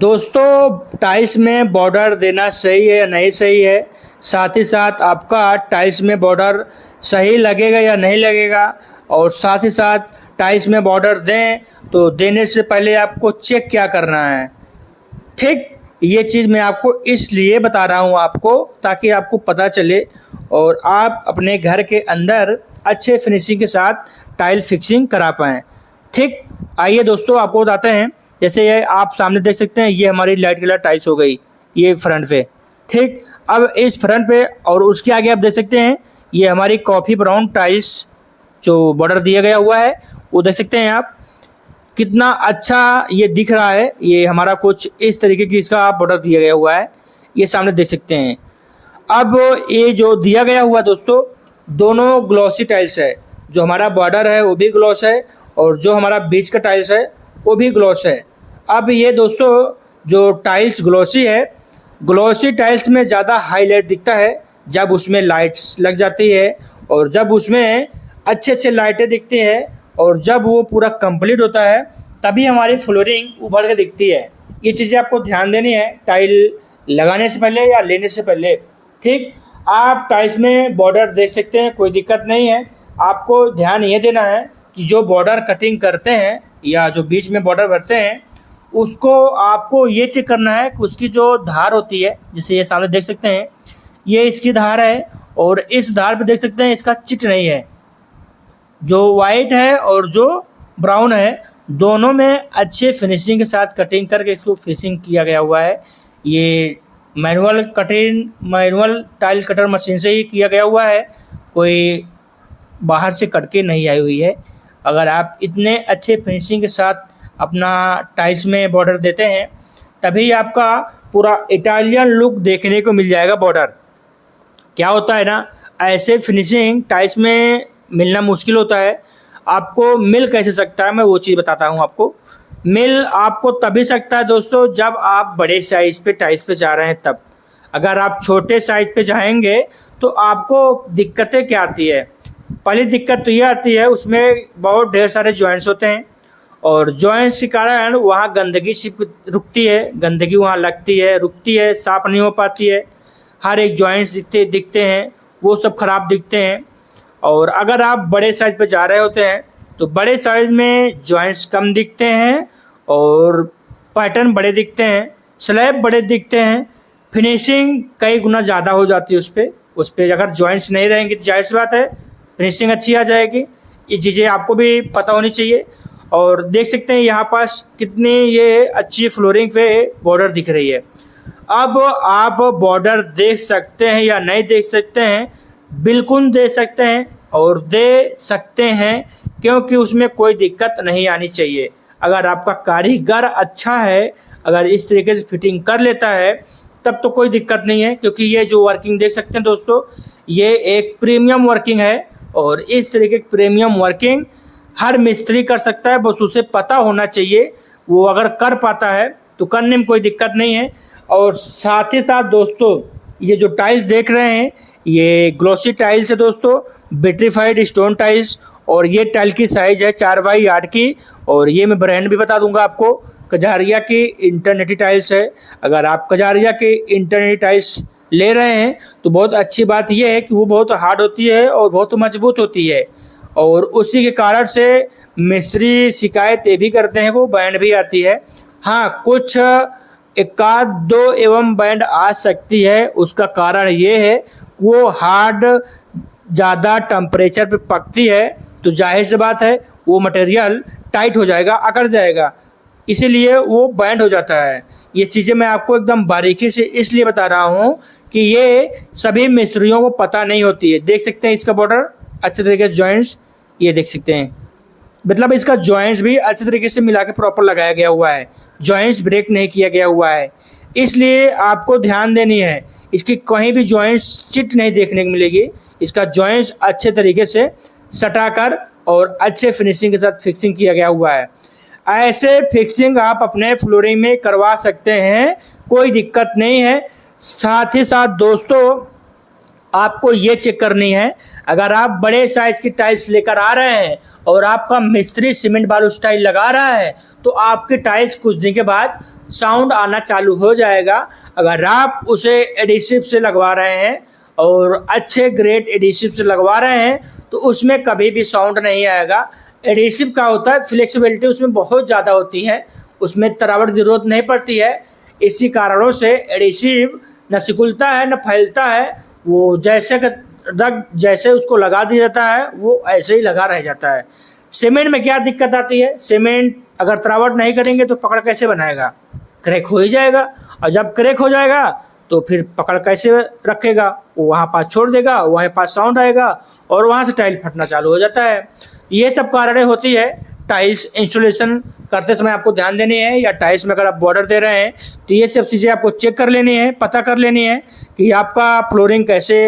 दोस्तों टाइल्स में बॉर्डर देना सही है या नहीं सही है, साथ ही साथ आपका टाइल्स में बॉर्डर सही लगेगा या नहीं लगेगा, और साथ ही साथ टाइल्स में बॉर्डर दें तो देने से पहले आपको चेक क्या करना है। ठीक, ये चीज़ मैं आपको इसलिए बता रहा हूँ आपको, ताकि आपको पता चले और आप अपने घर के अंदर अच्छे फिनिशिंग के साथ टाइल फिक्सिंग करा पाएँ। ठीक, आइए दोस्तों आपको बताते हैं। जैसे ये आप सामने देख सकते हैं, ये हमारी लाइट कलर टाइल्स हो गई, ये फ्रंट पे। ठीक, अब इस फ्रंट पे और उसके आगे आप देख सकते हैं, ये हमारी कॉफ़ी ब्राउन टाइल्स जो बॉर्डर दिया गया हुआ है, वो देख सकते हैं आप कितना अच्छा ये दिख रहा है। ये हमारा कुछ इस तरीके की इसका बॉर्डर दिया गया हुआ है, ये सामने देख सकते हैं। अब ये जो दिया गया हुआ दोस्तों, दोनों ग्लॉसी टाइल्स है। जो हमारा बॉर्डर है वो भी ग्लॉस है, और जो हमारा बीच का टाइल्स है वो भी ग्लॉस है। अब ये दोस्तों जो टाइल्स ग्लॉसी है, ग्लॉसी टाइल्स में ज़्यादा हाईलाइट दिखता है जब उसमें लाइट्स लग जाती है, और जब उसमें अच्छे अच्छे लाइटें दिखती हैं, और जब वो पूरा कंप्लीट होता है तभी हमारी फ्लोरिंग उभर के दिखती है। ये चीज़ें आपको ध्यान देनी है टाइल लगाने से पहले या लेने से पहले। ठीक, आप टाइल्स में बॉर्डर देख सकते हैं, कोई दिक्कत नहीं है। आपको ध्यान ये देना है कि जो बॉर्डर कटिंग करते हैं या जो बीच में बॉर्डर भरते हैं, उसको आपको ये चेक करना है कि उसकी जो धार होती है, जैसे ये सामने देख सकते हैं, ये इसकी धार है, और इस धार पे देख सकते हैं इसका चिट नहीं है। जो वाइट है और जो ब्राउन है, दोनों में अच्छे फिनिशिंग के साथ कटिंग करके इसको फिनिशिंग किया गया हुआ है। ये मैनुअल टाइल कटर मशीन से ही किया गया हुआ है, कोई बाहर से कट के नहीं आई हुई है। अगर आप इतने अच्छे फिनिशिंग के साथ अपना टाइल्स में बॉर्डर देते हैं, तभी आपका पूरा इटालियन लुक देखने को मिल जाएगा। बॉर्डर क्या होता है ना, ऐसे फिनिशिंग टाइल्स में मिलना मुश्किल होता है। आपको मिल कैसे सकता है, मैं वो चीज़ बताता हूँ आपको। मिल आपको तभी सकता है दोस्तों जब आप बड़े साइज़ पे टाइल्स पे जा रहे हैं तब। अगर आप छोटे साइज़ पे जाएंगे तो आपको दिक्कतें क्या आती है। पहली दिक्कत तो ये आती है, उसमें बहुत ढेर सारे जॉइंट्स होते हैं, और जॉइंट्स के कारण वहाँ गंदगी सी रुकती है, गंदगी वहाँ लगती है, रुकती है, साफ़ नहीं हो पाती है। हर एक जॉइंट्स दिखते हैं, वो सब ख़राब दिखते हैं। और अगर आप बड़े साइज़ पे जा रहे होते हैं तो बड़े साइज़ में जॉइंट्स कम दिखते हैं, और पैटर्न बड़े दिखते हैं, स्लैब बड़े दिखते हैं, फिनिशिंग कई गुना ज़्यादा हो जाती है उस पर अगर जॉइंट्स नहीं रहेंगे तो जाहिर सी बात है फिनिशिंग अच्छी आ जाएगी। ये चीज़ें आपको भी पता होनी चाहिए। और देख सकते हैं यहाँ पास कितनी ये अच्छी फ्लोरिंग पे बॉर्डर दिख रही है। अब आप बॉर्डर देख सकते हैं या नहीं देख सकते हैं, बिल्कुल दे सकते हैं, और दे सकते हैं क्योंकि उसमें कोई दिक्कत नहीं आनी चाहिए। अगर आपका कारीगर अच्छा है, अगर इस तरीके से फिटिंग कर लेता है, तब तो कोई दिक्कत नहीं है। क्योंकि ये जो वर्किंग देख सकते हैं दोस्तों, ये एक प्रीमियम वर्किंग है, और इस तरीके की प्रीमियम वर्किंग हर मिस्त्री कर सकता है, बस उसे पता होना चाहिए। वो अगर कर पाता है तो करने में कोई दिक्कत नहीं है। और साथ ही साथ दोस्तों, ये जो टाइल्स देख रहे हैं, ये ग्लॉसी टाइल्स है दोस्तों, विट्रीफाइड स्टोन टाइल्स, और ये टाइल की साइज़ है 4x8 की। और ये मैं ब्रांड भी बता दूंगा आपको, कजारिया की इंटरनेटी टाइल्स है। अगर आप कजारिया के इंटरनेटी टाइल्स ले रहे हैं तो बहुत अच्छी बात यह है कि वो बहुत हार्ड होती है और बहुत मजबूत होती है, और उसी के कारण से मिस्त्री शिकायत ये भी करते हैं, वो बैंड भी आती है। हाँ, कुछ एकाध दो एवं बैंड आ सकती है। उसका कारण ये है कि वो हार्ड ज़्यादा टेम्परेचर पे पकती है, तो जाहिर सी बात है वो मटेरियल टाइट हो जाएगा, अकड़ जाएगा, इसीलिए वो बैंड हो जाता है। ये चीज़ें मैं आपको एकदम बारीकी से इसलिए बता रहा हूँ कि ये सभी मिस्त्रियों को पता नहीं होती है। देख सकते हैं इसका बॉर्डर अच्छे तरीके से जॉइंट्स, ये देख सकते हैं, मतलब इसका जॉइंट्स भी अच्छे तरीके से मिला के प्रॉपर लगाया गया हुआ है, जॉइंट्स ब्रेक नहीं किया गया हुआ है। इसलिए आपको ध्यान देनी है, इसकी कहीं भी जॉइंट्स चिट नहीं देखने को मिलेगी। इसका जॉइंट्स अच्छे तरीके से सटाकर और अच्छे फिनिशिंग के साथ फिक्सिंग किया गया हुआ है। ऐसे फिक्सिंग आप अपने फ्लोरिंग में करवा सकते हैं, कोई दिक्कत नहीं है। साथ ही साथ दोस्तों, आपको ये चेक करनी है, अगर आप बड़े साइज की टाइल्स लेकर आ रहे हैं और आपका मिस्त्री सीमेंट बालू स्टाइल लगा रहा है तो आपकी टाइल्स कुछ दिन के बाद साउंड आना चालू हो जाएगा। अगर आप उसे एडिसिव से लगवा रहे हैं और अच्छे ग्रेड एडिसिव से लगवा रहे हैं तो उसमें कभी भी साउंड नहीं आएगा। एडिसिव का होता है फ्लेक्सिबिलिटी उसमें बहुत ज़्यादा होती है, उसमें तरावट की ज़रूरत नहीं पड़ती है। इसी कारणों से एडिसिव न सिकुड़ता है न फैलता है, वो जैसे उसको लगा दिया जाता है वो ऐसे ही लगा रह जाता है। सीमेंट में क्या दिक्कत आती है, सीमेंट अगर तरावट नहीं करेंगे तो पकड़ कैसे बनाएगा, क्रैक हो ही जाएगा। और जब क्रैक हो जाएगा तो फिर पकड़ कैसे रखेगा, वो वहाँ पास छोड़ देगा, वहाँ पास साउंड आएगा और वहाँ से टाइल फटना चालू हो जाता है। ये सब कारणें होती है। टाइल्स इंस्टॉलेशन करते समय आपको ध्यान देनी है, या टाइल्स में अगर आप बॉर्डर दे रहे हैं तो ये सब चीज़ें आपको चेक कर लेनी है, पता कर लेनी है कि आपका फ्लोरिंग कैसे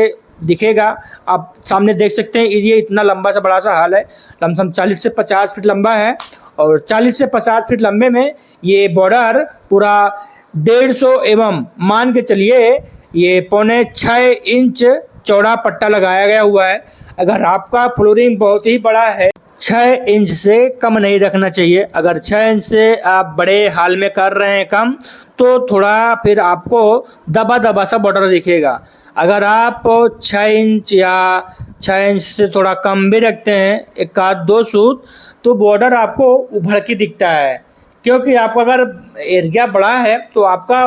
दिखेगा। आप सामने देख सकते हैं ये इतना लंबा सा बड़ा सा हॉल है, लमसम 40 से 50 फीट लंबा है और 40 से 50 फीट लंबे में ये बॉर्डर पूरा 150 एवं मान के चलिए ये 6.25 इंच चौड़ा पट्टा लगाया गया हुआ है। अगर आपका फ्लोरिंग बहुत ही बड़ा है 6 इंच से कम नहीं रखना चाहिए। अगर 6 इंच से आप बड़े हाल में कर रहे हैं कम तो थोड़ा फिर आपको दबा दबा सा बॉर्डर दिखेगा। अगर आप 6 इंच या 6 इंच से थोड़ा कम भी रखते हैं, एक आध दो सूत, तो बॉर्डर आपको उभर के दिखता है। क्योंकि आपका अगर एरिया बड़ा है तो आपका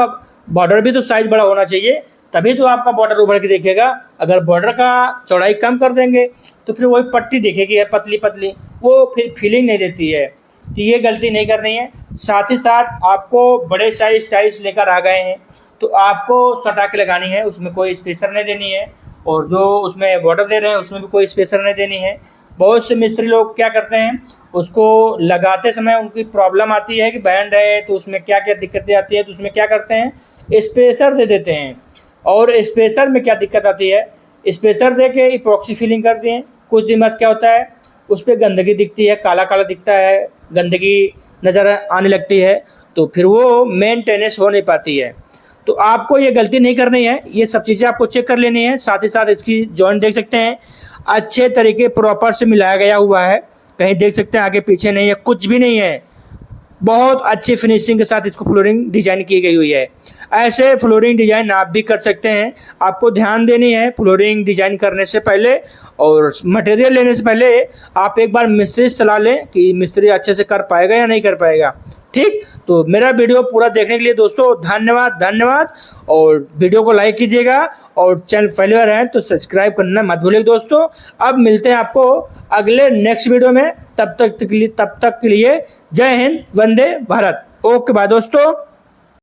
बॉर्डर भी तो साइज बड़ा होना चाहिए, तभी तो आपका बॉर्डर उभर के दिखेगा। अगर बॉर्डर का चौड़ाई कम कर देंगे तो फिर वही पट्टी दिखेगी है पतली पतली, वो फिर फीलिंग नहीं देती है। तो ये गलती नहीं करनी है। साथ ही साथ आपको बड़े साइज टाइल्स लेकर आ गए हैं तो आपको सटा के लगानी है, उसमें कोई स्पेसर नहीं देनी है, और जो उसमें बॉर्डर दे रहे हैं उसमें भी कोई स्पेसर नहीं देनी है। बहुत से मिस्त्री लोग क्या करते हैं, उसको लगाते समय उनकी प्रॉब्लम आती है कि बैंड है तो उसमें क्या क्या दिक्कतें आती है, तो उसमें क्या करते हैं स्पेसर दे देते हैं। और स्पेसर में क्या दिक्कत आती है, स्पेसर दे के इपॉक्सी फिलिंग करते हैं, कुछ दिन बाद क्या होता है उस पर गंदगी दिखती है, काला काला दिखता है, गंदगी नज़र आने लगती है, तो फिर वो मेंटेनेंस हो नहीं पाती है। तो आपको ये गलती नहीं करनी है, ये सब चीज़ें आपको चेक कर लेनी है। साथ ही साथ इसकी जॉइंट देख सकते हैं अच्छे तरीके प्रॉपर से मिलाया गया हुआ है, कहीं देख सकते हैं आगे पीछे नहीं है, कुछ भी नहीं है। बहुत अच्छी फिनिशिंग के साथ इसको फ्लोरिंग डिजाइन की गई हुई है। ऐसे फ्लोरिंग डिजाइन आप भी कर सकते हैं। आपको ध्यान देनी है फ्लोरिंग डिजाइन करने से पहले और मटेरियल लेने से पहले आप एक बार मिस्त्री से सलाह लें कि मिस्त्री अच्छे से कर पाएगा या नहीं कर पाएगा। ठीक, तो मेरा वीडियो पूरा देखने के लिए दोस्तों धन्यवाद। और वीडियो को लाइक कीजिएगा और चैनल पहली बार है तो सब्सक्राइब करना मत भूलिएगा दोस्तों। अब मिलते हैं आपको अगले नेक्स्ट वीडियो में, तब तक के लिए जय हिंद, वंदे भारत। ओके बाय दोस्तों।